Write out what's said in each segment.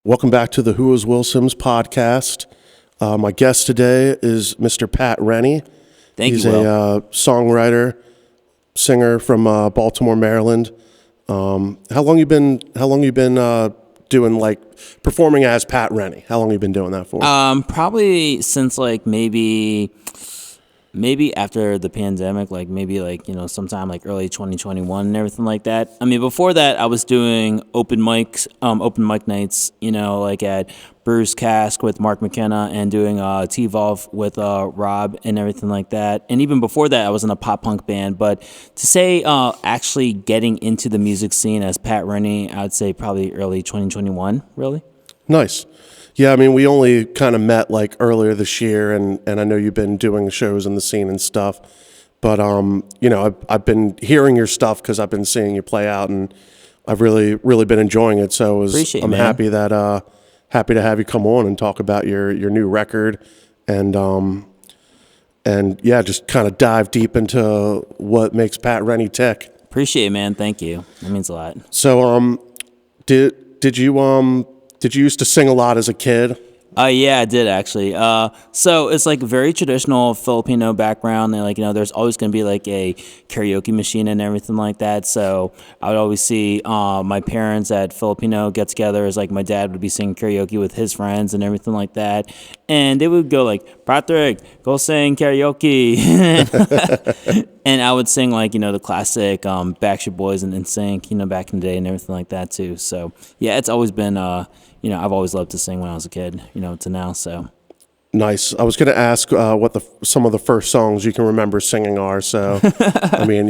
Welcome back to the Who is Will Sims podcast. My guest today is Mr. Pat Renny. He's a songwriter, singer from Baltimore, Maryland. How long you been doing like performing as Pat Renny? How long you been doing that for? Probably since like maybe after the pandemic, like maybe like, sometime like early 2021 and everything like that. I mean, before that I was doing open mic nights, like at Brewers Cask with Mark McKenna and doing T-Volve with Rob and everything like that. And even before that I was in a pop punk band. But to say actually getting into the music scene as Pat Renny, I would say probably early 2021, really. Nice. Yeah, I mean, we only kind of met like earlier this year, and I know you've been doing shows in the scene and stuff. But I've been hearing your stuff because I've been seeing you play out, and I've really been enjoying it. So I'm happy to have you come on and talk about your new record, and yeah, just kind of dive deep into what makes Pat Renny tick. Appreciate it, man. Thank you. That means a lot. So did you used to sing a lot as a kid? Yeah, I did actually. So it's like a very traditional Filipino background. And there's always going to be like a karaoke machine and everything like that. So I would always see my parents at Filipino get-togethers. Like my dad would be singing karaoke with his friends and everything like that. And they would go like, Patrick, go sing karaoke. And I would sing like, the classic Backstreet Boys and NSYNC, back in the day and everything like that too. So yeah, it's always been, I've always loved to sing when I was a kid, to now. So nice. I was going to ask what some of the first songs you can remember singing are. So I mean,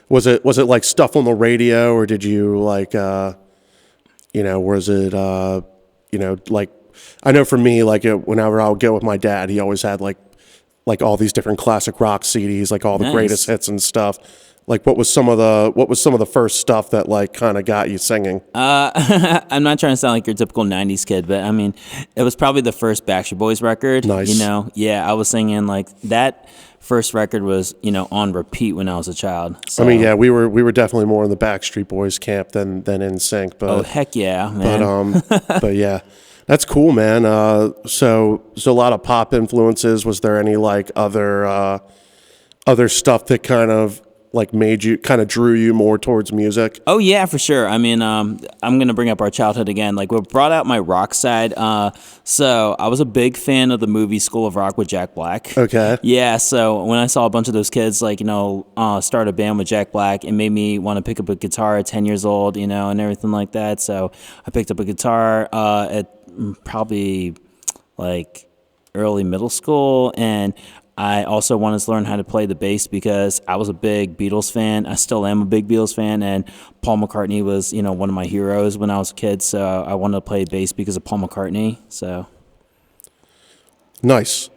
was it like stuff on the radio, or did you like, was it like, I know for me, like whenever I would go with my dad, he always had like all these different classic rock CDs, like all the greatest hits and stuff. Like what was some of the first stuff that like kind of got you singing? I'm not trying to sound like your typical 90s kid, but I mean, it was probably the first Backstreet Boys record. Nice. Yeah, I was singing like that first record was, on repeat when I was a child. So. I mean, yeah, we were definitely more in the Backstreet Boys camp than NSYNC, but oh heck yeah, man. But yeah. That's cool, man. So a lot of pop influences. Was there any like other stuff that kind of like drew you more towards music? Oh yeah, for sure. I mean, I'm gonna bring up our childhood again. Like we brought out my rock side. So I was a big fan of the movie School of Rock with Jack Black. Okay. Yeah. So when I saw a bunch of those kids, like start a band with Jack Black, it made me want to pick up a guitar at 10 years old, and everything like that. So I picked up a guitar at probably like early middle school, and I also wanted to learn how to play the bass because I was a big Beatles fan. I still am a big Beatles fan, and Paul McCartney was, one of my heroes when I was a kid. So I wanted to play bass because of Paul McCartney. So nice.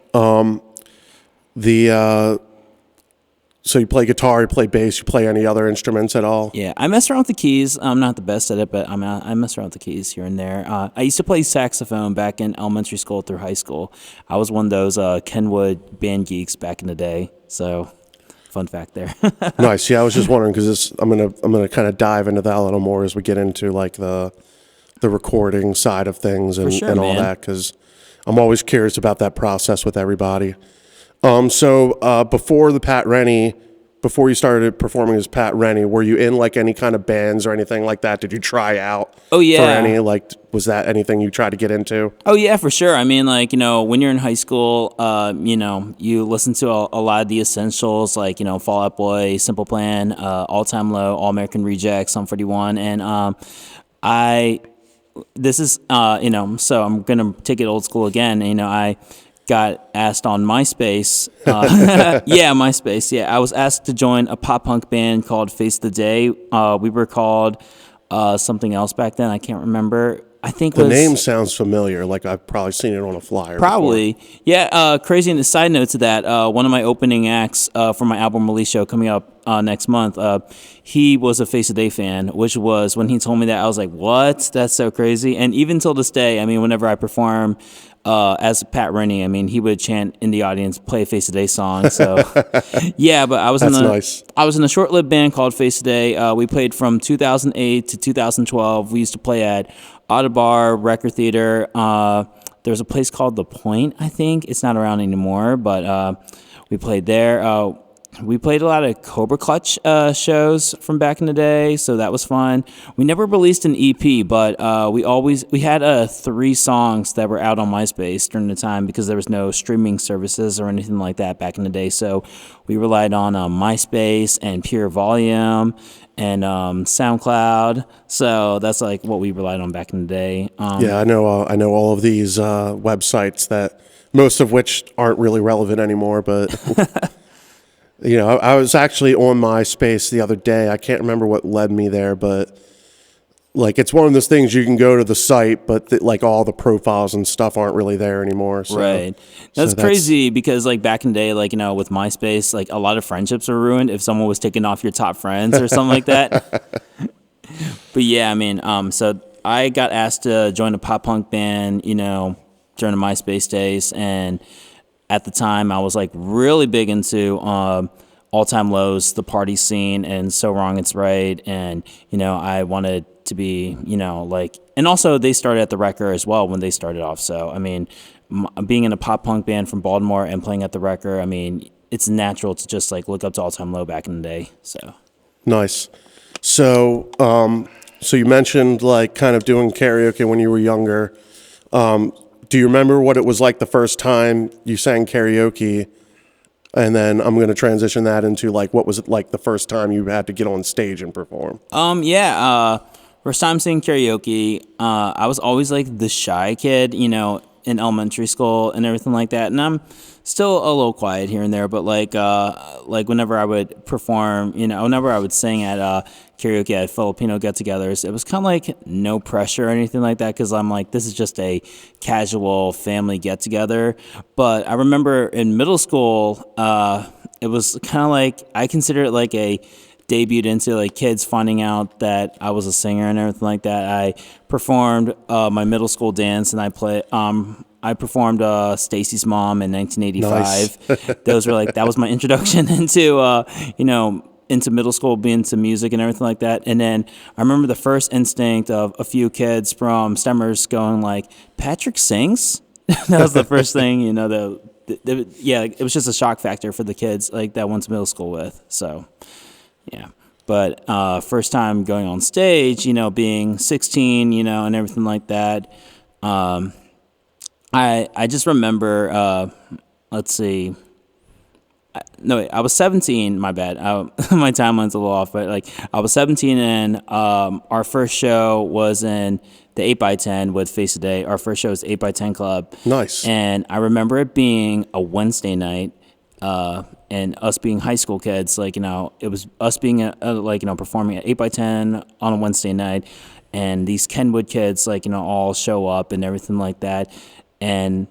So you play guitar, you play bass, you play any other instruments at all? Yeah, I mess around with the keys. I'm not the best at it, but I mess around with the keys here and there. I used to play saxophone back in elementary school through high school. I was one of those Kenwood band geeks back in the day. So, fun fact there. Nice. Yeah, I was just wondering because I'm gonna kind of dive into that a little more as we get into like the recording side of things and all that, because I'm always curious about that process with everybody. So before you started performing as Pat Renny, were you in like any kind of bands or anything like that? Did you try out? Oh yeah. For any, like, was that anything you tried to get into? Oh yeah, for sure. I mean, like, when you're in high school, you listen to a lot of the essentials, like, Fall Out Boy, Simple Plan, All Time Low, All American Rejects, Sum 41, and so I'm gonna take it old school again. I got asked on MySpace. Yeah, MySpace. Yeah, I was asked to join a pop punk band called Face the Day. We were called something else back then. I can't remember. I think the name sounds familiar. Like I've probably seen it on a flyer. Probably. Before. Yeah. Crazy. And the side note to that, one of my opening acts for my album release show coming up next month, he was a Face the Day fan, which was when he told me that, I was like, what? That's so crazy. And even till this day, I mean, whenever I perform as Pat Renny, I mean, he would chant in the audience, play a Face the Day song. So yeah, but I was I was in a short-lived band called Face the Day. We played from 2008 to 2012. We used to play at Audubon Record Theater. There's a place called The Point, I think. It's not around anymore, but we played there. We played a lot of Cobra Clutch shows from back in the day, so that was fun. We never released an EP, but we had 3 songs that were out on MySpace during the time because there was no streaming services or anything like that back in the day. So we relied on MySpace and Pure Volume and SoundCloud. So that's like what we relied on back in the day. Yeah, I know all of these websites that most of which aren't really relevant anymore, but. You know, I was actually on MySpace the other day. I can't remember what led me there, but like it's one of those things you can go to the site, but like all the profiles and stuff aren't really there anymore. So, right. That's crazy because like back in the day, like, you know, with MySpace, like a lot of friendships were ruined if someone was taking off your top friends or something like that. But yeah, I mean, so I got asked to join a pop punk band, you know, during the MySpace days, and at the time, I was like really big into All Time Lows, the party scene, and So Wrong It's Right, and you know I wanted to be, you know, like, and also they started at the Wrecker as well when they started off. So I mean, being in a pop punk band from Baltimore and playing at the Wrecker, I mean, it's natural to just like look up to All Time Low back in the day. So nice. So so you mentioned like kind of doing karaoke when you were younger. Do you remember what it was like the first time you sang karaoke? And then I'm going to transition that into like, what was it like the first time you had to get on stage and perform? First time singing karaoke. I was always like the shy kid, you know, in elementary school and everything like that. And I'm still a little quiet here and there, but like whenever I would perform, you know, whenever I would sing at karaoke at Filipino get-togethers, it was kind of like no pressure or anything like that because I'm like, this is just a casual family get-together. But I remember in middle school, it was kind of like, I consider it like a debuted into like kids finding out that I was a singer and everything like that. I performed my middle school dance and I performed Stacy's Mom in 1985. Nice. Those were like, that was my introduction into you know, into middle school, being into music and everything like that. And then I remember the first instinct of a few kids from Stemmers going like, Patrick sings? That was the first thing, you know, yeah, it was just a shock factor for the kids like that went to middle school with. So yeah. But first time going on stage, you know, being 16, you know, and everything like that. I just remember, let's see. I was 17, my bad. My timeline's a little off, but like I was 17 and our first show was in the 8x10 with Face a Day. Our first show was 8x10 Club. Nice. And I remember it being a Wednesday night. And us being high school kids, like, you know, it was us being like, you know, performing at 8x10 on a Wednesday night, and these Kenwood kids, like, you know, all show up and everything like that, and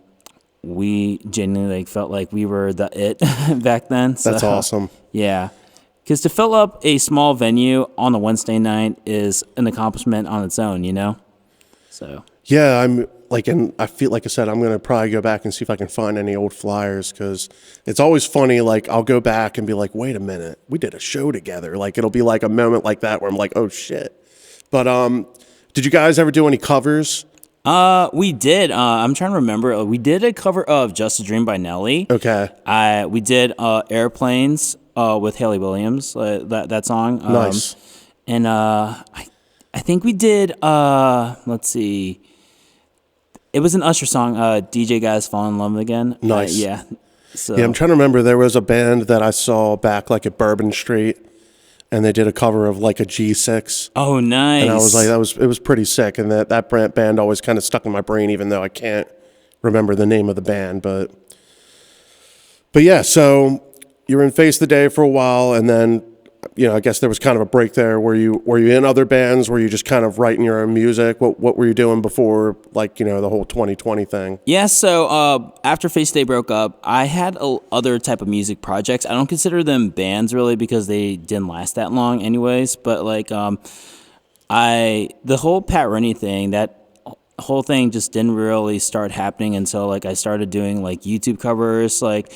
we genuinely like felt like we were the it back then. So, that's awesome. Yeah, because to fill up a small venue on a Wednesday night is an accomplishment on its own, you know. So yeah, I'm like, and I feel like I said, I'm going to probably go back and see if I can find any old flyers because it's always funny. Like, I'll go back and be like, wait a minute, we did a show together. Like, it'll be like a moment like that where I'm like, oh shit. But did you guys ever do any covers? We did. I'm trying to remember. We did a cover of "Just a Dream" by Nelly. Okay. We did "Airplanes" with Haley Williams. That song. Nice. And I think we did. Let's see. It was an Usher song. DJ Guys Fall in Love Again. Nice. Yeah. So. Yeah, I'm trying to remember. There was a band that I saw back like at Bourbon Street, and they did a cover of like a G6. Oh, nice. And I was like, it was pretty sick. And that band always kind of stuck in my brain, even though I can't remember the name of the band. But yeah, so you were in Face the Day for a while, and then, you know, I guess there was kind of a break there. Were you in other bands? Were you just kind of writing your own music? What were you doing before, like, you know, the whole 2020 thing? Yeah, so after Face Day broke up, I had other type of music projects. I don't consider them bands really because they didn't last that long anyways. But like the whole Pat Renny thing, that whole thing just didn't really start happening until like I started doing like YouTube covers, like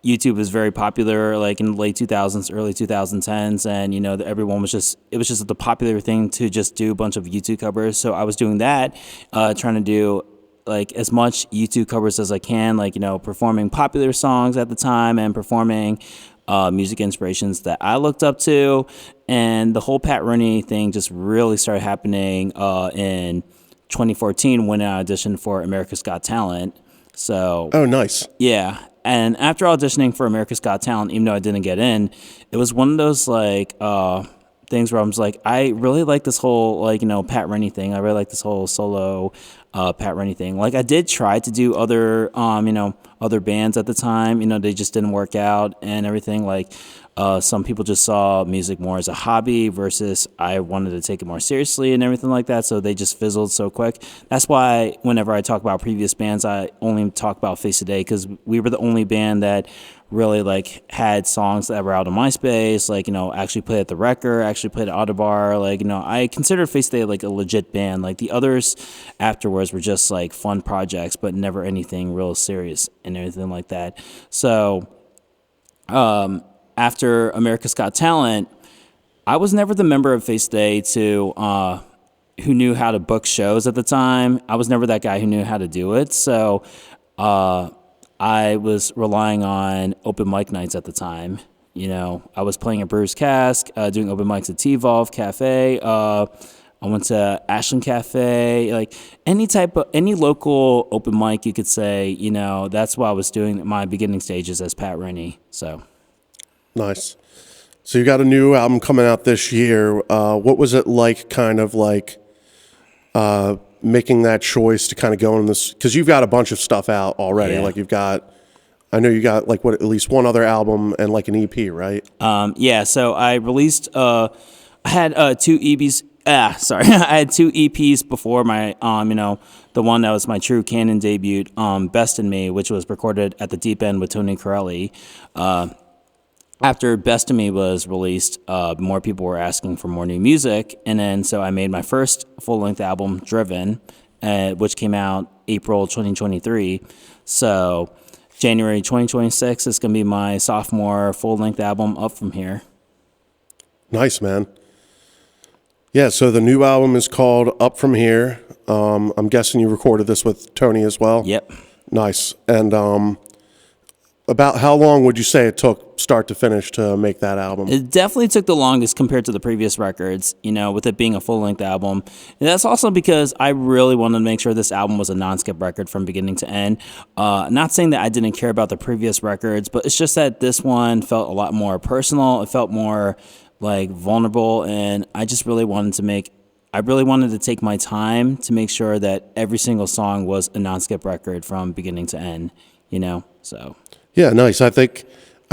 YouTube was very popular, like in the late 2000s, early 2010s, and everyone was it was just the popular thing to just do a bunch of YouTube covers. So I was doing that, trying to do like as much YouTube covers as I can, like performing popular songs at the time and performing music inspirations that I looked up to, and the whole Pat Renny thing just really started happening in 2014 when I auditioned for America's Got Talent. So Oh, nice. yeah. And after auditioning for America's Got Talent, even though I didn't get in, it was one of those like things where I was like, I really like this whole like Pat Renny thing. I really like this whole solo Pat Renny thing. Like I did try to do other other bands at the time. They just didn't work out and everything. Like some people just saw music more as a hobby versus I wanted to take it more seriously and everything like that. So they just fizzled so quick. That's why whenever I talk about previous bands, I only talk about Face Today because we were the only band that really like had songs that were out on MySpace, like, actually played at the Wrecker, actually played at Autobar. Like, I consider Face Today like a legit band. Like the others afterwards were just like fun projects, but never anything real serious and everything like that. So, after America's Got Talent, I was never the member of Face Day who knew how to book shows at the time. I was never that guy who knew how to do it. So I was relying on open mic nights at the time. I was playing at Brewers Cask, doing open mics at T-Volve Cafe. I went to Ashland Cafe, like any local open mic you could say, that's what I was doing my beginning stages as Pat Renny. So. Nice. So you got a new album coming out this year. What was it like kind of like making that choice to kind of go in this? Because you've got a bunch of stuff out already. Yeah. Like I know you got like at least one other album and like an EP, right? Yeah, so I released, I had two EPs. Sorry, I had two EPs before my, the one that was my true canon debut, Best in Me, which was recorded at the Deep End with Tony Corelli. After Best of Me was released, more people were asking for more new music, and then so I made my first full-length album, Driven, which came out April 2023. So January 2026 is going to be my sophomore full-length album, Up From Here. Nice, man. Yeah, so the new album is called Up From Here. I'm guessing you recorded this with Tony as well? Yep. Nice. And about how long would you say it took start to finish to make that album? It definitely took the longest compared to the previous records, with it being a full-length album. And that's also because I really wanted to make sure this album was a non-skip record from beginning to end. Not saying that I didn't care about the previous records, but it's just that this one felt a lot more personal. It felt more like vulnerable, and I just really wanted to take my time to make sure that every single song was a non-skip record from beginning to end, so... Yeah, nice. I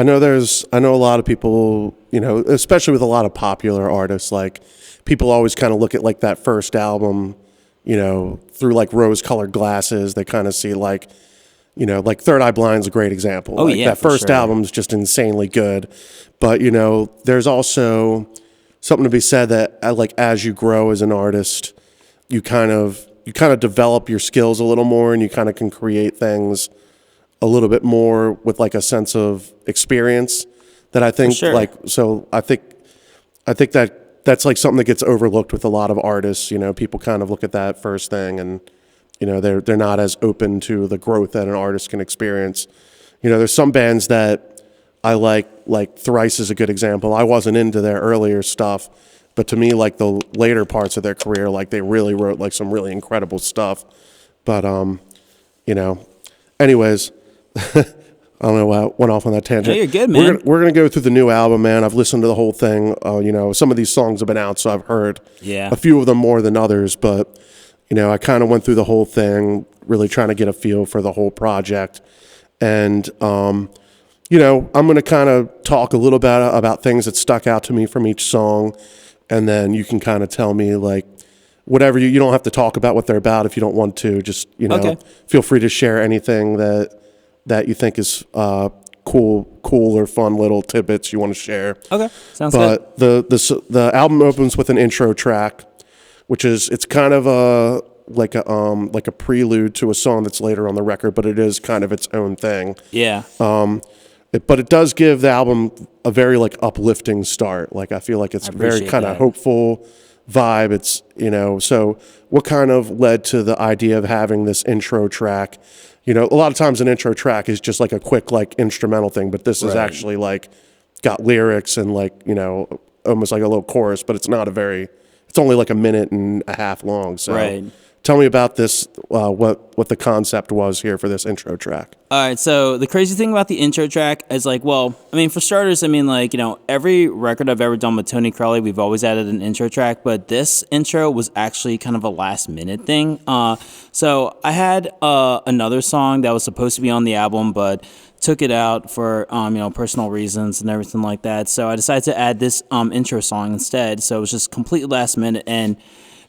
know a lot of people, especially with a lot of popular artists, like people always kind of look at like that first album, through like rose-colored glasses. They kind of see like Third Eye Blind's a great example. Oh, like yeah, that for first sure. album's just insanely good. But, there's also something to be said that like as you grow as an artist, you kind of develop your skills a little more, and you kind of can create things a little bit more with like a sense of experience that I think sure. I think that's like something that gets overlooked with a lot of artists. People kind of look at that first thing and, they're not as open to the growth that an artist can experience. There's some bands that I like Thrice is a good example. I wasn't into their earlier stuff, but to me, like the later parts of their career, like they really wrote like some really incredible stuff. But, anyways, I don't know why I went off on that tangent. No, you're good, man. We're gonna go through the new album, man. I've listened to the whole thing. Some of these songs have been out, so I've heard a few of them more than others. But I kind of went through the whole thing, really trying to get a feel for the whole project. And I'm gonna kind of talk a little bit about things that stuck out to me from each song, and then you can kind of tell me like whatever you don't have to talk about what they're about if you don't want to. Just Okay. Feel free to share anything that you think is cool or fun little tidbits you want to share. Okay, sounds good. But the album opens with an intro track, which it's kind of like a prelude to a song that's later on the record, but it is kind of its own thing. Yeah. But it does give the album a very like uplifting start. Like I feel like it's very appreciate kind of that. hopeful vibe. It's so what kind of led to the idea of having this intro track? A lot of times an intro track is just like a quick like instrumental thing, but this is Right. actually like got lyrics and like almost like a little chorus, but it's not it's only like a minute and a half long. So Right. tell me about this, what the concept was here for this intro track. All right, so the crazy thing about the intro track is like, well, I mean, for starters, I mean, like, every record I've ever done with Tony Crowley, we've always added an intro track, but this intro was actually kind of a last minute thing. So I had another song that was supposed to be on the album, but took it out for personal reasons and everything like that. So I decided to add this intro song instead. So it was just completely last minute, and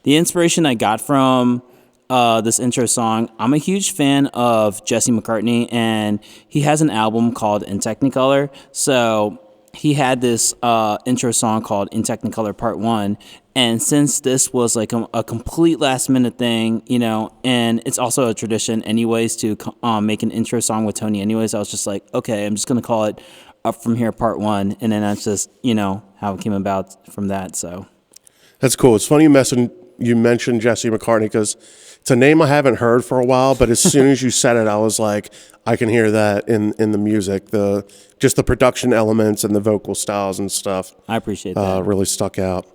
the inspiration I got from this intro song, I'm a huge fan of Jesse McCartney, and he has an album called In Technicolor. So he had this intro song called In Technicolor Part 1. And since this was like a complete last minute thing, and it's also a tradition anyways to make an intro song with Tony anyways, I was just like, okay, I'm just going to call it Up From Here Part 1. And then that's just, how it came about from that. So That's cool. It's funny you mentioned Jesse McCartney because it's a name I haven't heard for a while, but as soon as you said it, I was like, I can hear that in the music, just the production elements and the vocal styles and stuff. I appreciate that. Really stuck out.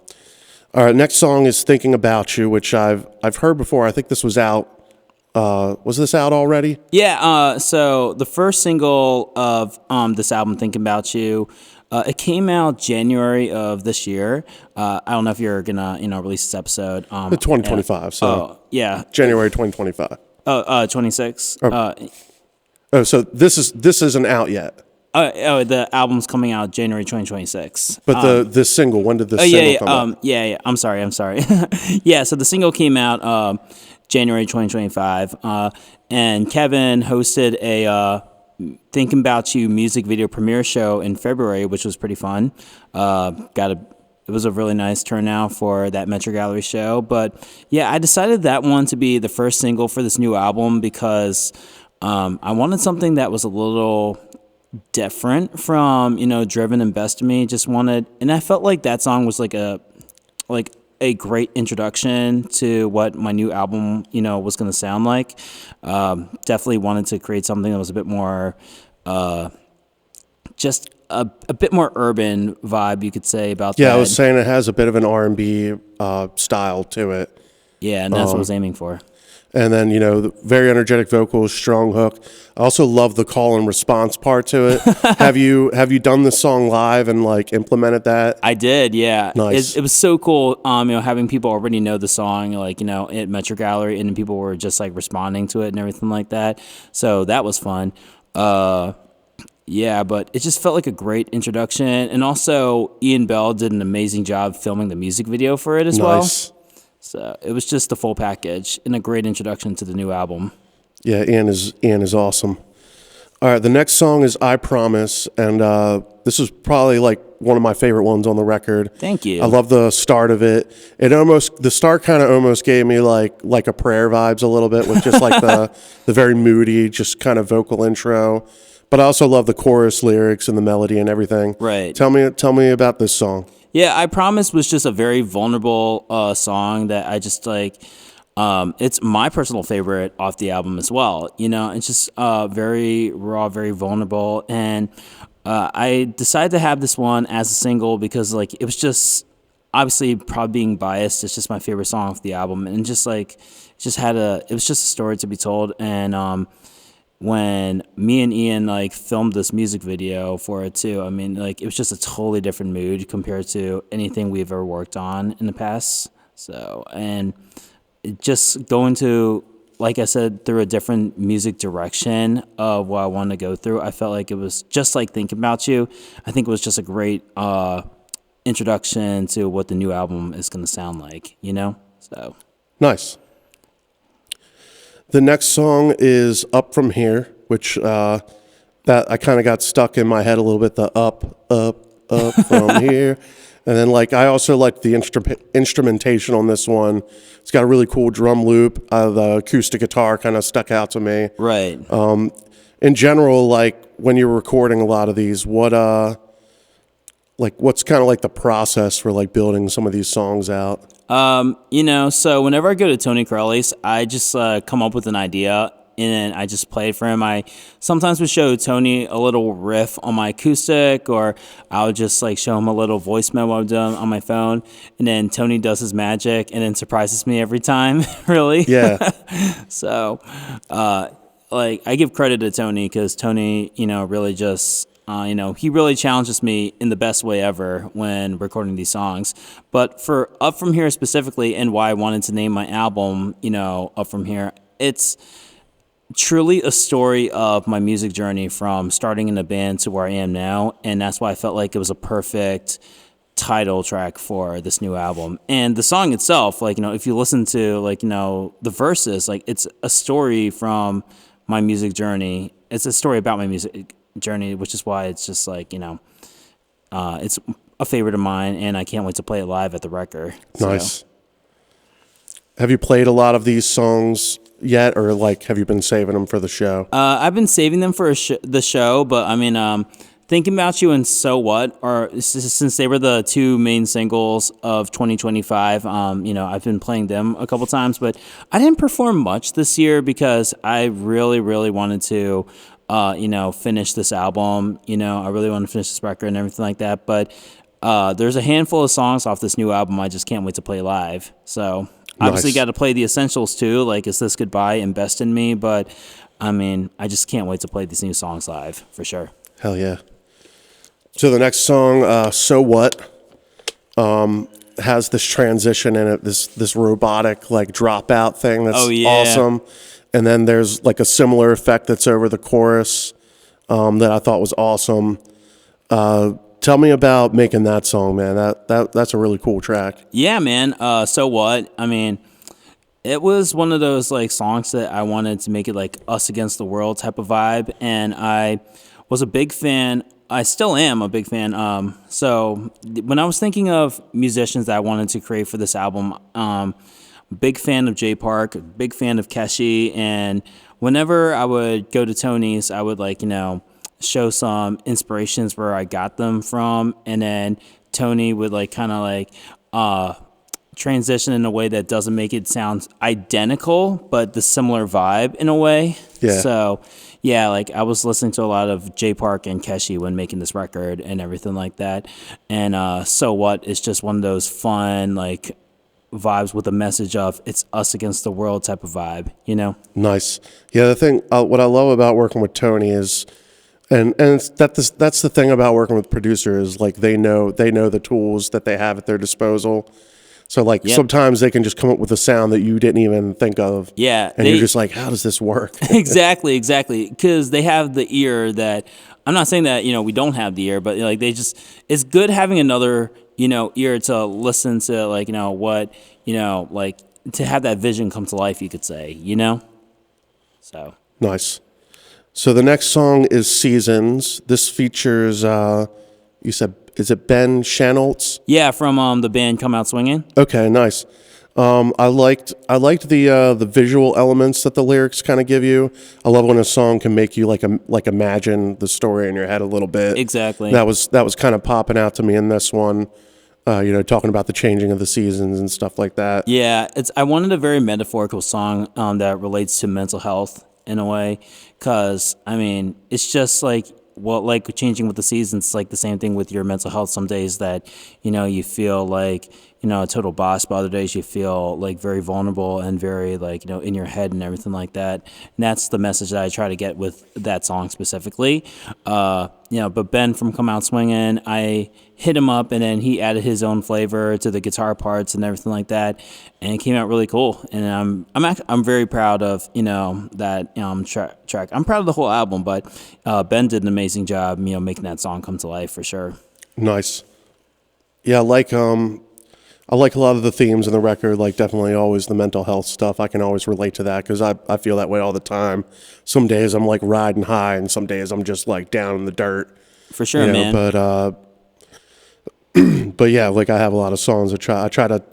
All right, next song is "Thinking About You," which I've heard before. I think this was out. Was this out already? Yeah, so the first single of this album, Thinking About You, it came out January of this year. I don't know if you're gonna, release this episode. 2025. So Yeah. January 2025. 26. So this isn't out yet. The album's coming out January 2026. But the single, when did the single come out? Yeah. I'm sorry. Yeah, so the single came out January 2025, and Kevin hosted a Thinking About You music video premiere show in February, which was pretty fun. It was a really nice turnout for that Metro Gallery show. But yeah, I decided that one to be the first single for this new album because I wanted something that was a little different from Driven and Best of Me. And I felt like that song was like a great introduction to what my new album was going to sound like. Definitely wanted to create something that was a bit more just a bit more urban vibe, you could say, about that. Yeah, I was saying it has a bit of an R&B style to it. Yeah, and that's what I was aiming for. And then, the very energetic vocals, strong hook. I also love the call and response part to it. Have you done this song live and like implemented that? I did, yeah. Nice. It was so cool, having people already know the song, like, at Metro Gallery, and then people were just like responding to it and everything like that. So that was fun. Yeah, but it just felt like a great introduction. And also, Ian Bell did an amazing job filming the music video for it as well. Nice. So it was just the full package and a great introduction to the new album. Yeah, Ian is awesome. All right, the next song is "I Promise," and this is probably like one of my favorite ones on the record. Thank you. I love the start of it. The start kind of almost gave me like a prayer vibes a little bit with just like the very moody, just kind of vocal intro. But I also love the chorus lyrics and the melody and everything. Right. Tell me about this song. Yeah, I Promise was just a very vulnerable song that I just like. It's my personal favorite off the album as well. It's just very raw, very vulnerable. And I decided to have this one as a single because like it was just, obviously probably being biased, it's just my favorite song off the album. And just like, it was just a story to be told. And when me and Ian like filmed this music video for it too, I mean, like it was just a totally different mood compared to anything we've ever worked on in the past. So, and just going to, like I said, through a different music direction of what I wanted to go through, I felt like it was just like Thinking About You. I think it was just a great introduction to what the new album is going to sound like, So Nice. The next song is "Up From Here," which that I kind of got stuck in my head a little bit. The up from here. And then like I also like the instrumentation on this one. It's got a really cool drum loop. The acoustic guitar kind of stuck out to me. right. In general, like when you're recording a lot of these, what's kind of like the process for like building some of these songs out? So whenever I go to Tony Corelli's, I just come up with an idea and then I just play it for him. I sometimes would show Tony a little riff on my acoustic, or I would just like show him a little voice memo I've done on my phone, and then Tony does his magic and then surprises me every time. Really? Yeah. So, like I give credit to Tony because Tony, really just. He really challenges me in the best way ever when recording these songs. But for Up From Here specifically, and why I wanted to name my album, Up From Here, it's truly a story of my music journey from starting in a band to where I am now. And that's why I felt like it was a perfect title track for this new album. And the song itself, if you listen to, the verses, it's a story from my music journey. It's a story about my music journey, which is why it's just it's a favorite of mine, and I can't wait to play it live at the Wrecker. Nice. Have you played a lot of these songs yet, or have you been saving them for the show? I've been saving them for the show, but I mean, Thinking About You and So What, or since they were the two main singles of 2025, I've been playing them a couple times, but I didn't perform much this year because I really, really wanted to finish this album. I really want to finish this record and everything like that. But there's a handful of songs off this new album I just can't wait to play live. So obviously got to play the essentials too, like Is This Goodbye and Best in Me. But I mean, I just can't wait to play these new songs live for sure. Hell yeah. So the next song, So What, has this transition in it, this robotic dropout thing that's awesome. And then there's a similar effect that's over the chorus that I thought was awesome. Tell me about making that song, man. That's a really cool track. Yeah, man. So What? I mean, it was one of those songs that I wanted to make it us against the world type of vibe, and I was a big fan. I still am a big fan. So when I was thinking of musicians that I wanted to create for this album, big fan of Jay Park, big fan of Keshi, and whenever I would go to Tony's, I would show some inspirations where I got them from, and then Tony would transition in a way that doesn't make it sound identical, but the similar vibe in a way. Yeah. So yeah, I was listening to a lot of Jay Park and Keshi when making this record and everything like that. And So What is just one of those fun vibes with a message of it's us against the world type of vibe, Nice. Yeah, the thing, what I love about working with Tony is, and it's that's the thing about working with producers, they know the tools that they have at their disposal. So sometimes they can just come up with a sound that you didn't even think of. Yeah. And you're just how does this work? Exactly. Because they have the ear that, I'm not saying that, we don't have the ear, but it's good having another ear to listen to, what, to have that vision come to life, you could say, So. Nice. So the next song is Seasons. This features, you said, is it Ben Shanoltz? Yeah, from the band Come Out Swinging. Okay, nice. I liked the visual elements that the lyrics kind of give you. I love when a song can make you imagine the story in your head a little bit. Exactly. That was kind of popping out to me in this one. Talking about the changing of the seasons and stuff like that. Yeah, I wanted a very metaphorical song that relates to mental health in a way, because I mean it's just changing with the seasons, the same thing with your mental health. Some days that you feel a total boss, but other days you feel very vulnerable and very in your head and everything like that. And that's the message that I try to get with that song specifically. But Ben from Come Out Swinging, I hit him up and then he added his own flavor to the guitar parts and everything like that, and it came out really cool. And I'm very proud of that track. I'm proud of the whole album, but Ben did an amazing job making that song come to life for sure. Nice. Yeah, I like a lot of the themes in the record, definitely always the mental health stuff. I can always relate to that because I feel that way all the time. Some days I'm riding high and some days I'm just down in the dirt. For sure, man. But yeah, I have a lot of songs I try to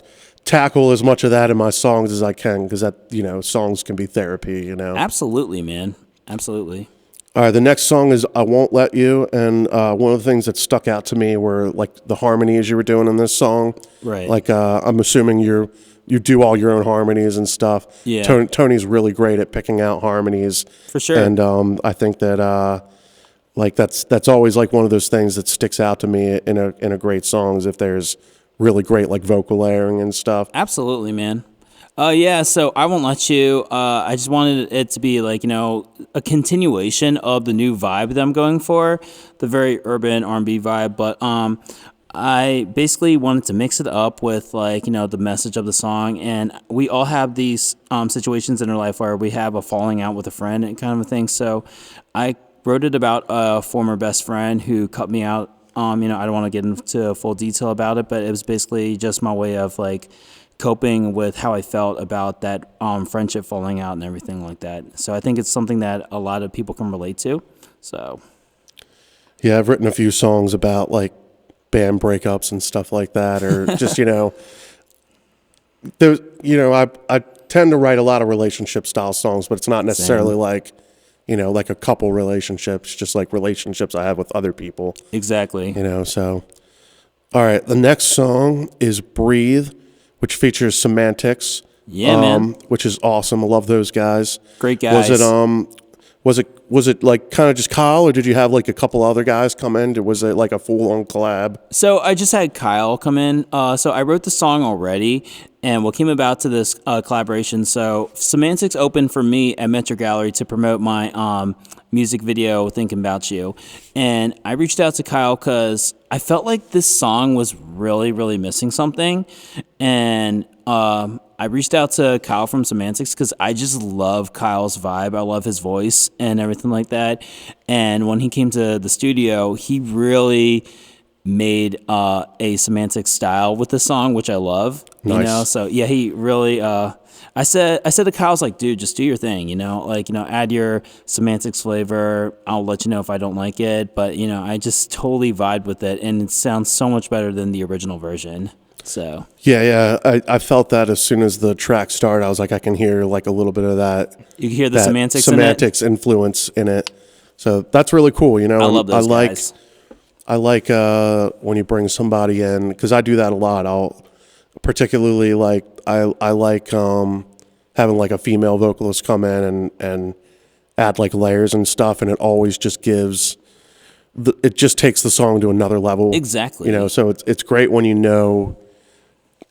tackle as much of that in my songs as I can because that, songs can be therapy, Absolutely, man. Absolutely. All right, the next song is "I Won't Let You," and one of the things that stuck out to me were like the harmonies you were doing in this song. Right. Like I'm assuming you do all your own harmonies and stuff. Yeah. Tony's really great at picking out harmonies. For sure. And I think that like that's always like one of those things that sticks out to me in a great song is if there's really great like vocal layering and stuff. Absolutely, man. Yeah, so I Won't Let You. I just wanted it to be like, a continuation of the new vibe that I'm going for, the very urban R&B vibe. But I basically wanted to mix it up with like, the message of the song. And we all have these situations in our life where we have a falling out with a friend and kind of a thing. So I wrote it about a former best friend who cut me out. I don't want to get into full detail about it, but it was basically just my way of like coping with how I felt about that friendship falling out and everything like that. So I think it's something that a lot of people can relate to. So Yeah, I've written a few songs about like band breakups and stuff like that, or just there's I tend to write a lot of relationship style songs, but it's not necessarily like like a couple relationships, just like relationships I have with other people. exactly. So all right, the next song is "Breathe," which features Semantics. Yeah, man. Which is awesome. I love those guys. Great guys. Was it like kind of just Kyle, or did you have like a couple other guys come in? Was it like a full-on collab? So I just had Kyle come in. So I wrote the song already, and what came about to this collaboration. So Semantics opened for me at Metro Gallery to promote my music video, "Thinking About You," and I reached out to Kyle because I felt like this song was really, really missing something, and I reached out to Kyle from Semantics because I just love Kyle's vibe. I love his voice and everything like that. And when he came to the studio, he really made a Semantics style with the song, which I love. Nice. So yeah, he really. I said to Kyle, I was like, dude, just do your thing. Add your Semantics flavor. I'll let you know if I don't like it. But I just totally vibed with it, and it sounds so much better than the original version. So Yeah. I felt that as soon as the track started. I was like, I can hear like a little bit of that. You can hear the that semantics influence in it. So that's really cool. I love those guys. I like when you bring somebody in, because I do that a lot. I'll particularly like I like having like a female vocalist come in and add like layers and stuff, and it always just gives it just takes the song to another level. Exactly. So it's great when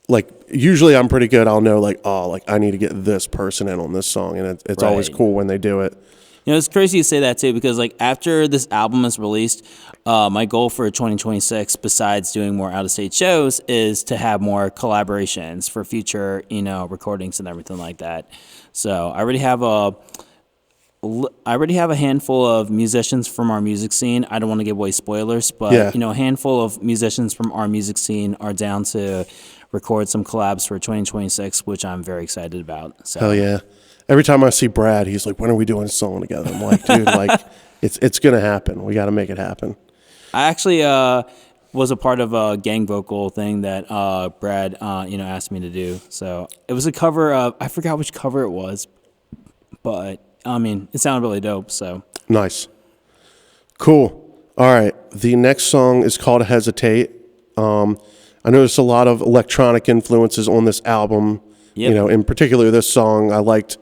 like usually I'm pretty good. I'll know like, oh, like I need to get this person in on this song, and it's always Right. cool when they do it. It's crazy you say that too, because like after this album is released, my goal for 2026, besides doing more out of state shows, is to have more collaborations for future, recordings and everything like that. So I already have a handful of musicians from our music scene. I don't want to give away spoilers, but Yeah. a handful of musicians from our music scene are down to record some collabs for 2026, which I'm very excited about. So. Hell yeah. Every time I see Brad, he's like, when are we doing a song together? I'm like, dude, like it's going to happen. We got to make it happen. I actually was a part of a gang vocal thing that Brad, asked me to do. So it was a cover of, I forgot which cover it was, but I mean, it sounded really dope. So Nice. Cool. All right. The next song is called "Hesitate." I noticed a lot of electronic influences on this album. Yep. In particular this song, I liked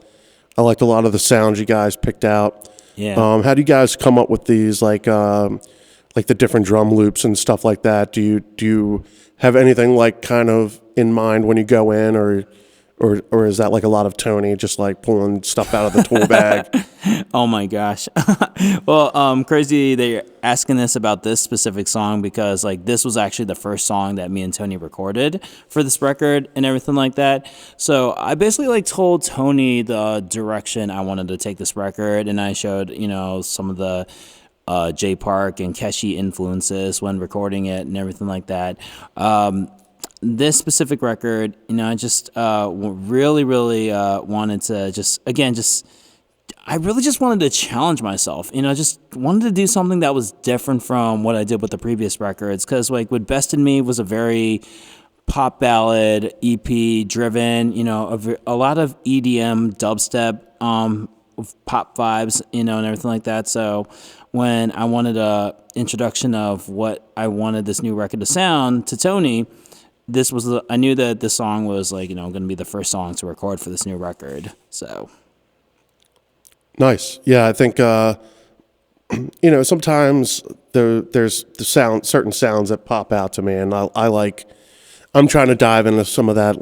a lot of the sounds you guys picked out. Yeah. How do you guys come up with these like the different drum loops and stuff like that? Do you have anything like kind of in mind when you go in, or is that like a lot of Tony just like pulling stuff out of the tool bag? Oh my gosh. Well, crazy that you're asking this about this specific song, because like this was actually the first song that me and Tony recorded for this record and everything like that. So I basically like told Tony the direction I wanted to take this record, and I showed, some of the J Park and Keshi influences when recording it and everything like that. This specific record, I just really, really wanted to I really just wanted to challenge myself. Just wanted to do something that was different from what I did with the previous records. Because like with Best in Me was a very pop ballad, EP driven, a lot of EDM, dubstep pop vibes, and everything like that. So when I wanted a introduction of what I wanted this new record to sound to Tony, I knew that this song was going to be the first song to record for this new record. So Nice. Yeah, I think sometimes there's certain sounds that pop out to me, and I'm trying to dive into some of that,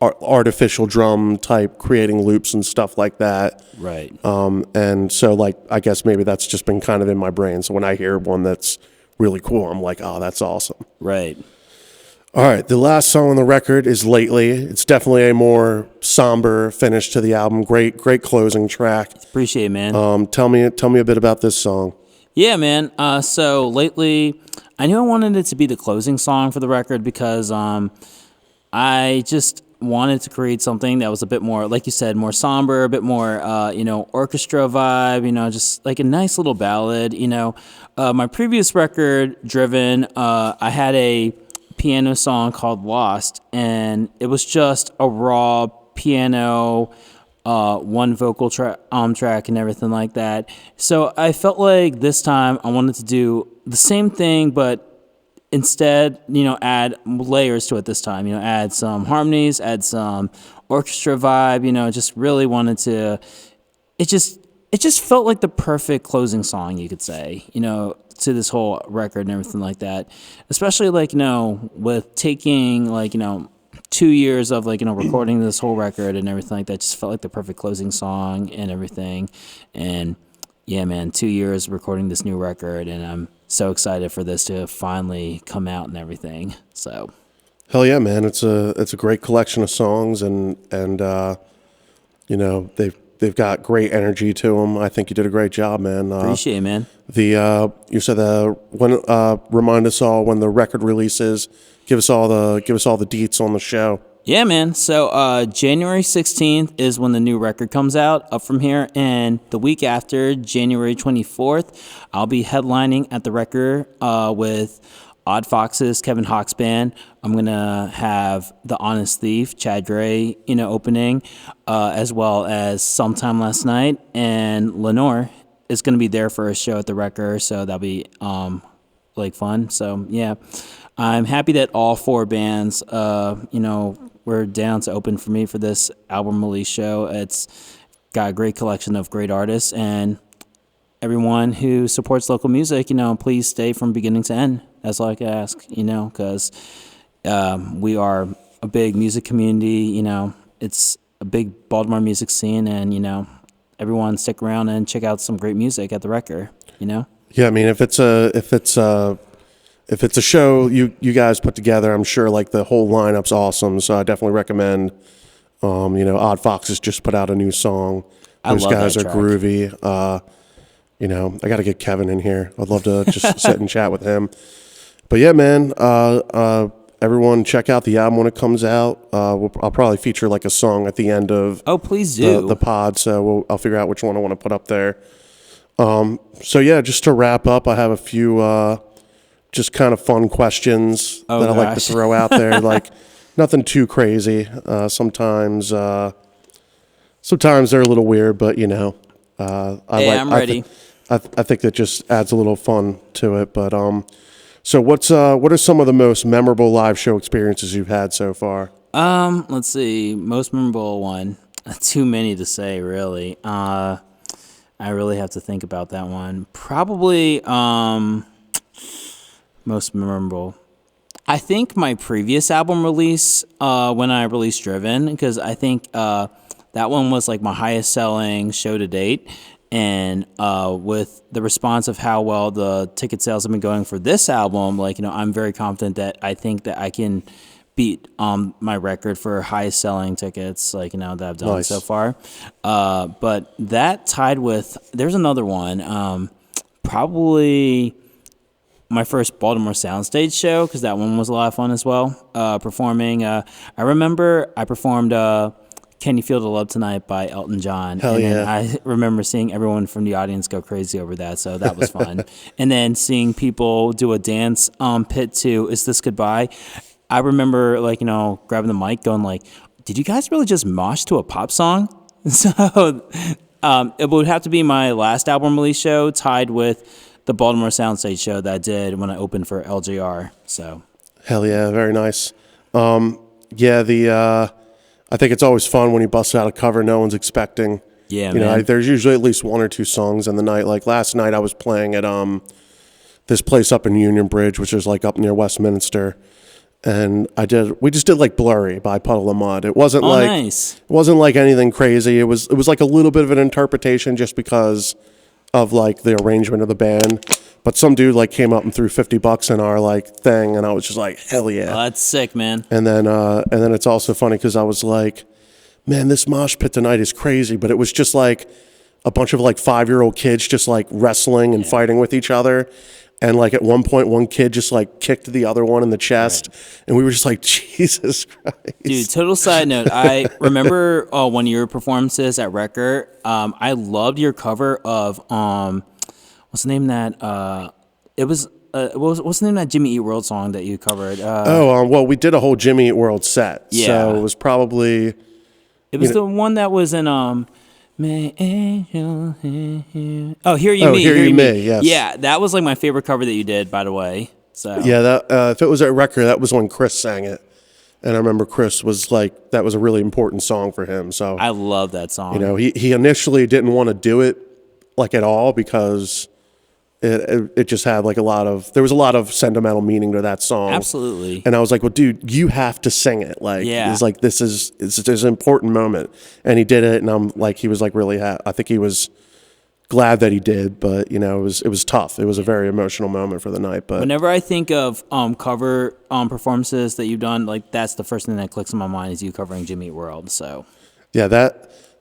artificial drum type, creating loops and stuff like that. right. And so I guess maybe that's just been kind of in my brain. So when I hear one that's really cool, I'm like, oh, that's awesome. Right. All right, the last song on the record is Lately. It's definitely a more somber finish to the album. Great closing track. Appreciate it, man. Tell me a bit about this song. Yeah, man. So Lately, I knew I wanted it to be the closing song for the record because I just wanted to create something that was a bit more, like you said, more somber, a bit more, orchestra vibe, just like a nice little ballad. My previous record, Driven, I had a piano song called Lost, and it was just a raw piano, one vocal track and everything like that. So I felt like this time I wanted to do the same thing, but instead, add layers to it this time. Add some harmonies, add some orchestra vibe. Just really wanted to. It just felt like the perfect closing song, you could say. To this whole record and everything like that. Especially with taking 2 years of recording this whole record and everything like that. Just felt like the perfect closing song and everything. And yeah, man, 2 years recording this new record, and I'm so excited for this to finally come out and everything. So, Hell yeah, man! It's a great collection of songs, and they've got great energy to them. I think you did a great job, man. Appreciate it, man. You said remind us all when the record releases. Give us all the deets on the show. Yeah, man. So January 16th is when the new record comes out, Up From Here. And the week after, January 24th, I'll be headlining at the record with Odd Fox's Kevin Hawkes Band. I'm going to have The Honest Thief, Chad Gray, opening, as well as Sometime Last Night. And Lenore is going to be there for a show at the record, so that'll be fun. So, yeah. I'm happy that all four bands, were down to open for me for this album release show. It's got a great collection of great artists, and everyone who supports local music, please stay from beginning to end. That's all I can ask, because we are a big music community. It's a big Baltimore music scene, and everyone stick around and check out some great music at the record. Yeah, I mean, if it's a show you guys put together, I'm sure the whole lineup's awesome. So I definitely recommend. Odd Foxes just put out a new song. Those guys are groovy. I got to get Kevin in here. I'd love to just sit and chat with him. But yeah, man. Everyone, check out the album when it comes out. I'll probably feature a song at the end of. Oh, please do the pod. So I'll figure out which one I want to put up there. So yeah, just to wrap up, I have a few. Just kind of fun questions that I like to throw out there. Nothing too crazy. Sometimes they're a little weird, but I'm ready. I think that just adds a little fun to it. But so what are some of the most memorable live show experiences you've had so far? Let's see, most memorable one. Too many to say, really. I really have to think about that one. Probably. Most memorable. I think my previous album release, when I released Driven, because I think that one was my highest selling show to date. And with the response of how well the ticket sales have been going for this album, I'm very confident that I think that I can beat my record for highest selling tickets, that I've done so far. But that tied with, there's another one, probably my first Baltimore Soundstage show, because that one was a lot of fun as well. Performing, I remember I performed Can You Feel the Love Tonight by Elton John. Hell yeah. Then I remember seeing everyone from the audience go crazy over that, so that was fun. And then seeing people do a dance pit to Is This Goodbye. I remember, grabbing the mic going did you guys really just mosh to a pop song? So it would have to be my last album release show, tied with the Baltimore Soundstage show that I did when I opened for LJR. So Hell yeah, very nice. Yeah, I think it's always fun when you bust out a cover no one's expecting. yeah, You know, man. there's usually at least one or two songs in the night. Like last night, I was playing at this place up in Union Bridge, which is like up near Westminster, and we just did like Blurry by Puddle of Mud. It wasn't Nice. it wasn't like anything crazy. It was like a little bit of an interpretation just because of like the arrangement of the band. But some dude like came up and threw $50 in our like thing, and I was just like, hell yeah. Oh, that's sick, man. And then it's also funny because I was like, man, this mosh pit tonight is crazy. But it was just like a bunch of like 5-year-old kids just like wrestling and fighting with each other. And like at one point, one kid just like kicked the other one in the chest. Right. And we were just like, Jesus Christ. Dude, total side note. I remember one of your performances at Record. I loved your cover of, what's the name of that? It was, what's the name of that Jimmy Eat World song that you covered? Well, we did a whole Jimmy Eat World set. Yeah. So it was probably... It was the one that was in May Angel Hear You. Oh, Hear You Me. Hear You Me, yes. Yeah, that was like my favorite cover that you did, by the way. So yeah, that if it was at Record, that was when Chris sang it. And I remember Chris was like, that was a really important song for him. So I love that song. You know, he initially didn't want to do it like at all because it just had like there was a lot of sentimental meaning to that song. Absolutely. And I was like, well, dude, you have to sing it. Like, yeah. It's like, this is an important moment. And he did it. And I'm like, he was like really, I think he was glad that he did, but you know, it was tough. It was a very emotional moment for the night. But whenever I think of cover performances that you've done, like that's the first thing that clicks in my mind is you covering Jimmy Eat World. So yeah,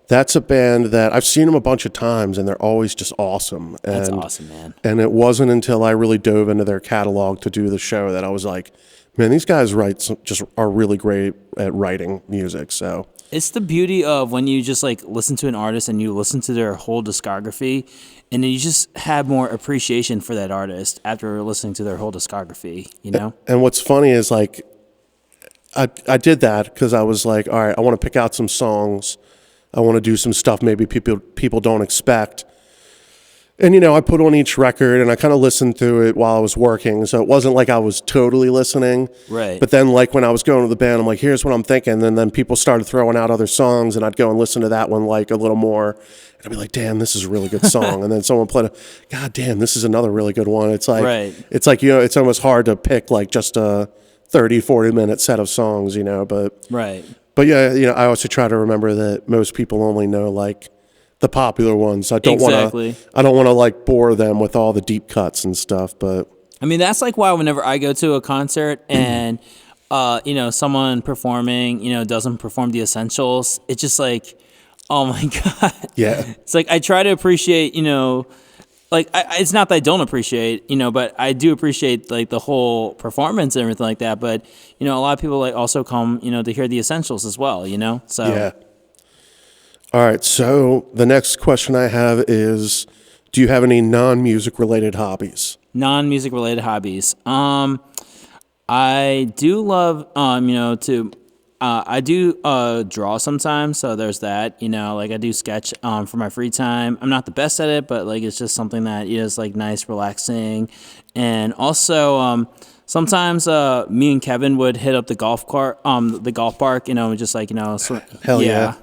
that's a band that I've seen them a bunch of times, and they're always just awesome. And, that's awesome, man. And it wasn't until I really dove into their catalog to do the show that I was like, man, these guys are really great at writing music. So it's the beauty of when you just like listen to an artist and you listen to their whole discography, and then you just have more appreciation for that artist after listening to their whole discography, you know? And what's funny is like, I did that because I was like, all right, I want to pick out some songs. I want to do some stuff maybe people don't expect. And, you know, I put on each record and I kind of listened through it while I was working. So it wasn't like I was totally listening. Right. But then, like, when I was going to the band, I'm like, here's what I'm thinking. And then people started throwing out other songs, and I'd go and listen to that one, like, a little more. And I'd be like, damn, this is a really good song. And then someone played God damn, this is another really good one. It's like, right. It's like, you know, it's almost hard to pick, like, just a 30, 40-minute set of songs, you know. But right. But yeah, you know, I also try to remember that most people only know like the popular ones. I don't want to like bore them with all the deep cuts and stuff. But I mean, that's like why whenever I go to a concert and you know, someone performing, you know, doesn't perform the essentials, it's just like, oh my God. Yeah. It's like I try to appreciate, you know, like it's not that I don't appreciate, you know, but I do appreciate like the whole performance and everything like that. But you know, a lot of people like also come, you know, to hear the essentials as well, you know. So yeah. All right. So the next question I have is, do you have any non-music related hobbies? Non-music related hobbies. I do love, you know, I do draw sometimes, so there's that. You know, like I do sketch for my free time. I'm not the best at it, but like it's just something that is like nice, relaxing. And also sometimes me and Kevin would hit up the golf park, you know, just like, you know, Hell yeah.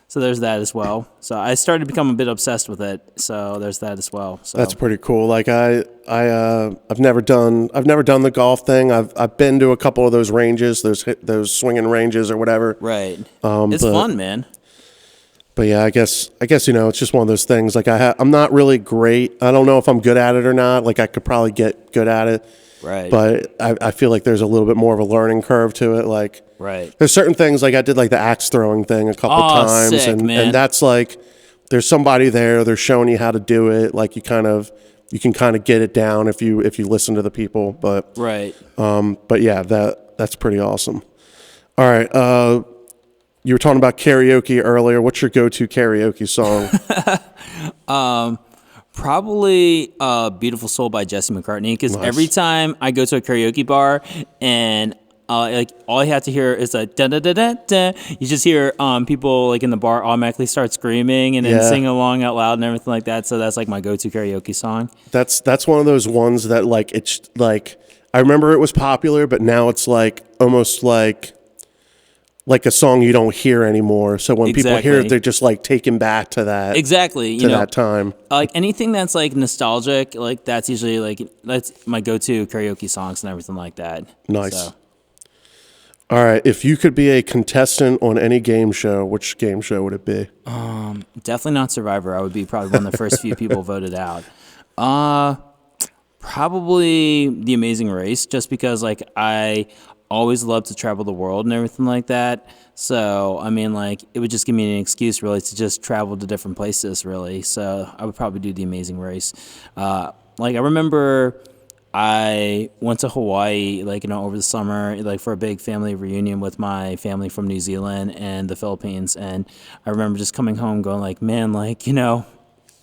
So there's that as well. So I started to become a bit obsessed with it. So there's that as well. So that's pretty cool. Like I've never done the golf thing. I've been to a couple of those ranges, those swinging ranges or whatever. Right. It's fun, man. But yeah, I guess you know, it's just one of those things. Like I'm not really great. I don't know if I'm good at it or not. Like I could probably get good at it. Right. But I feel like there's a little bit more of a learning curve to it. Like, right. There's certain things, like I did like the axe throwing thing a couple times. Sick, man. And that's like, there's somebody there, they're showing you how to do it. Like you can kind of get it down if you listen to the people. But, right. But yeah, that's pretty awesome. All right. You were talking about karaoke earlier. What's your go-to karaoke song? Probably Beautiful Soul by Jesse McCartney, because Nice. every time I go to a karaoke bar and like all you have to hear is like da da da da da. You just hear people like in the bar automatically start screaming and then Yeah. sing along out loud and everything like that. So that's like my go-to karaoke song. That's one of those ones that like it's like I remember it was popular, but now it's like almost like a song you don't hear anymore. So when people hear it, Exactly. they're just like taken back to that Exactly. to You know, that time. like anything that's like nostalgic, like that's usually like that's my go-to karaoke songs and everything like that. Nice. So, All right, if you could be a contestant on any game show, which game show would it be? definitely not Survivor. I would be probably one of the first few people voted out. Probably The Amazing Race, just because like I always love to travel the world and everything like that. So I mean, like it would just give me an excuse really to just travel to different places really. So I would probably do The Amazing Race. Like I remember I went to Hawaii, like, you know, over the summer, like for a big family reunion with my family from New Zealand and the Philippines. And I remember just coming home going like, man, like, you know,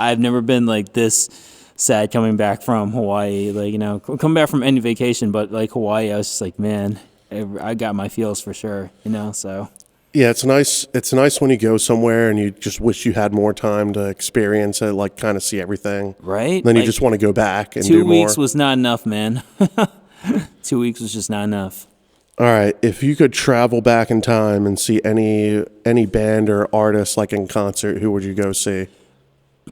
I've never been like this sad coming back from Hawaii, like, you know, coming back from any vacation, but like Hawaii, I was just like, man, I got my feels for sure, you know, so. Yeah, it's nice. It's nice when you go somewhere and you just wish you had more time to experience it, like kind of see everything. Right? Then you Like, just want to go back and 2 do weeks more. was not enough, man. 2 weeks was just not enough. All right, if you could travel back in time and see any band or artist like in concert, who would you go see?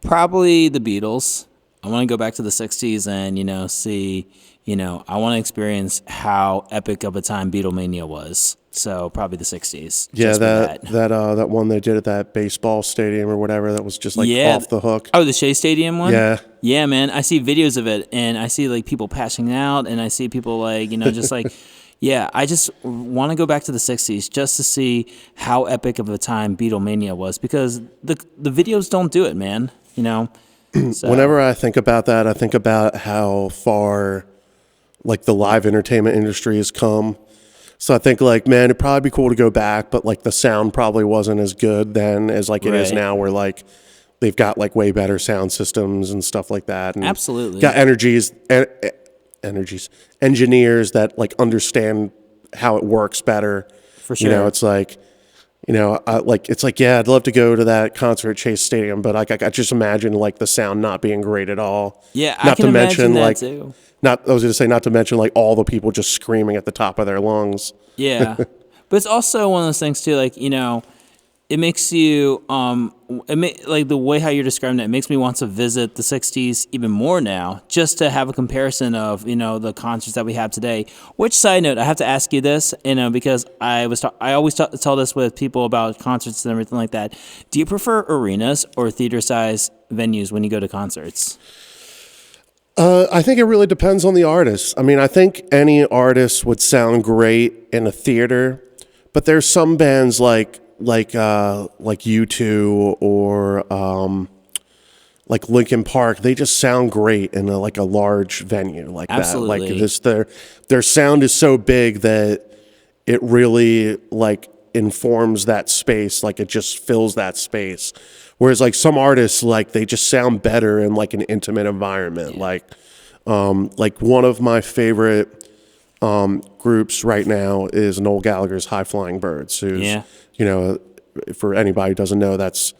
Probably the Beatles. I want to go back to the 60s and, you know, see, you know, I want to experience how epic of a time Beatlemania was. So probably the 60s. Yeah, just for that one they did at that baseball stadium or whatever that was just like Yeah. off the hook. Oh, the Shea Stadium one? Yeah. Yeah, man. I see videos of it and I see like people passing out and I see people like, you know, just like, yeah, I just want to go back to the 60s just to see how epic of a time Beatlemania was because the videos don't do it, man. You know? So, Whenever I think about that, I think about how far like the live entertainment industry has come. So I think like, man, it'd probably be cool to go back, but like the sound probably wasn't as good then as like it is Right. now where like they've got like way better sound systems and stuff like that. And Absolutely. got engineers that like understand how it works better. For You know, sure. it's like, you know, it's like, yeah, I'd love to go to that concert at Chase Stadium, but like I just imagine like the sound not being great at all. Yeah, I can imagine that too. I was going to say, not to mention like all the people just screaming at the top of their lungs. Yeah. But it's also one of those things too, like, you know, it makes you like the way how you're describing it makes me want to visit the 60s even more now just to have a comparison of, you know, the concerts that we have today. Which, side note, I have to ask you this, you know, because I always tell this with people about concerts and everything like that. Do you prefer arenas or theater size venues when you go to concerts? I think it really depends on the artist. I mean, I think any artist would sound great in a theater, but there's some bands like U2 or like Linkin Park. They just sound great in a large venue like Absolutely. that. Like this, their sound is so big that it really like informs that space. Like it just fills that space. Whereas like some artists, like they just sound better in like an intimate environment. Like one of my favorite groups right now is Noel Gallagher's High Flying Birds, who's, Yeah. you know, for anybody who doesn't know, that's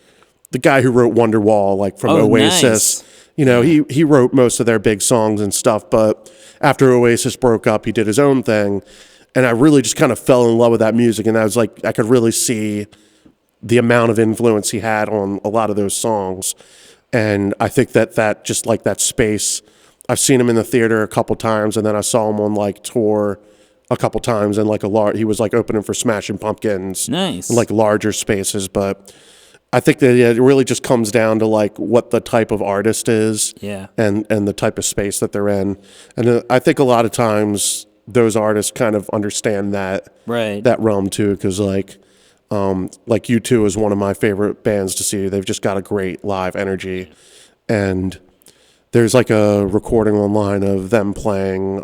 the guy who wrote Wonderwall, like from Oh, Oasis. nice. You know, he wrote most of their big songs and stuff, but after Oasis broke up, he did his own thing. And I really just kind of fell in love with that music. And I was like, I could really see the amount of influence he had on a lot of those songs. And I think that just like that space, I've seen him in the theater a couple times, and then I saw him on like tour a couple times, and like he was like opening for Smashing Pumpkins, Nice. in like larger spaces. But I think that it really just comes down to like what the type of artist is, Yeah. and the type of space that they're in. And I think a lot of times those artists kind of understand that Right. that realm too, because like U2 is one of my favorite bands to see. They've just got a great live energy, and there's like a recording online of them playing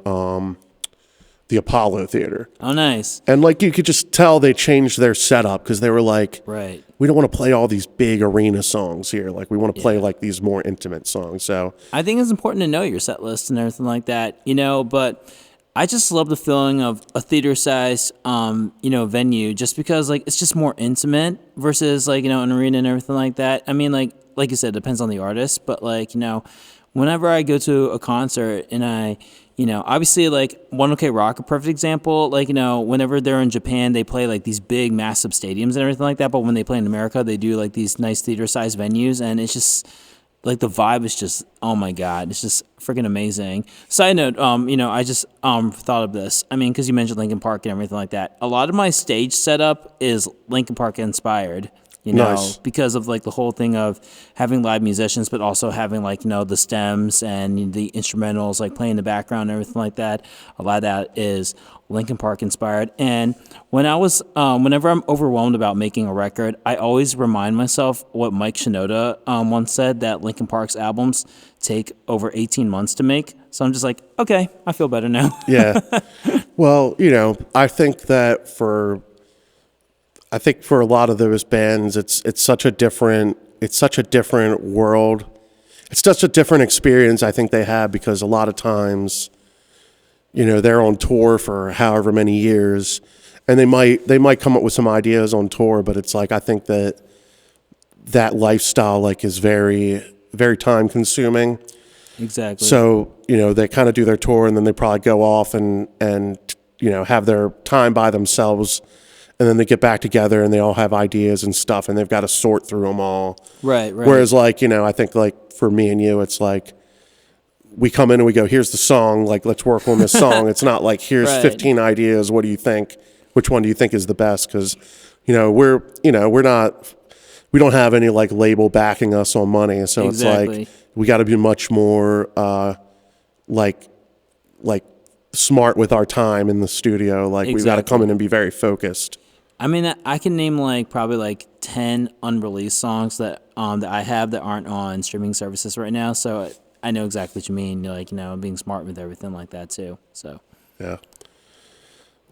the Apollo Theater. Oh, nice. And like you could just tell they changed their setup because they were like, Right. we don't want to play all these big arena songs here. Like we want to play Yeah. like these more intimate songs. So I think it's important to know your set list and everything like that, you know, but I just love the feeling of a theater-sized, venue, just because like it's just more intimate versus like an arena and everything like that. I mean, like you said, it depends on the artist, but like whenever I go to a concert and obviously like One OK Rock, a perfect example. Like whenever they're in Japan, they play like these big, massive stadiums and everything like that. But when they play in America, they do like these nice theater-sized venues, and it's just like the vibe is just, oh my God, it's just freaking amazing. Side note, I just thought of this. I mean, because you mentioned Linkin Park and everything like that. A lot of my stage setup is Linkin Park inspired. Nice. Because of like the whole thing of having live musicians, but also having like the stems and the instrumentals like playing in the background and everything like that. A lot of that is Linkin Park inspired. And whenever I'm overwhelmed about making a record, I always remind myself what Mike Shinoda once said, that Linkin Park's albums take over 18 months to make. So I'm just like, okay, I feel better now. Yeah. Well, I think for a lot of those bands, it's such a different world. It's such a different experience I think they have, because a lot of times, they're on tour for however many years, and they might come up with some ideas on tour, but it's like I think that lifestyle like is very, very time consuming. Exactly. So, they kind of do their tour, and then they probably go off and have their time by themselves. And then they get back together and they all have ideas and stuff, and they've got to sort through them all. Right. Whereas like, I think like for me and you, it's like we come in and we go, here's the song, like let's work on this song. It's not like here's Right. 15 ideas. What do you think? Which one do you think is the best? Because, we don't have any like label backing us on money. So Exactly. It's like we got to be much more like smart with our time in the studio. Like we've got to come in and be very focused. I mean, I can name like probably like 10 unreleased songs that I have that aren't on streaming services right now. So I know exactly what you mean. You're like, being smart with everything like that too. So Yeah.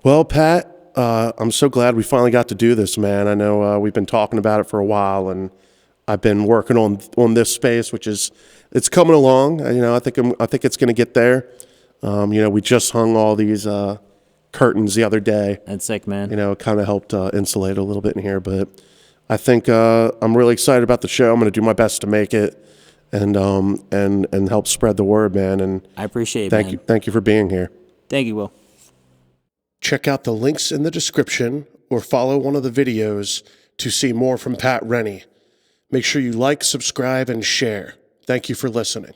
Well, Pat, I'm so glad we finally got to do this, man. I know we've been talking about it for a while, and I've been working on this space, which is it's coming along. I think it's going to get there. We just hung all these curtains the other day. that's sick, man. It kind of helped insulate a little bit in here, but I think I'm really excited about the show. I'm going to do my best to make it and help spread the word, man. And I appreciate it, thank man. you. Thank you for being here. Thank you, Will. Check out the links in the description or follow one of the videos to see more from Pat Renny. Make sure you like, subscribe, and share. Thank you for listening.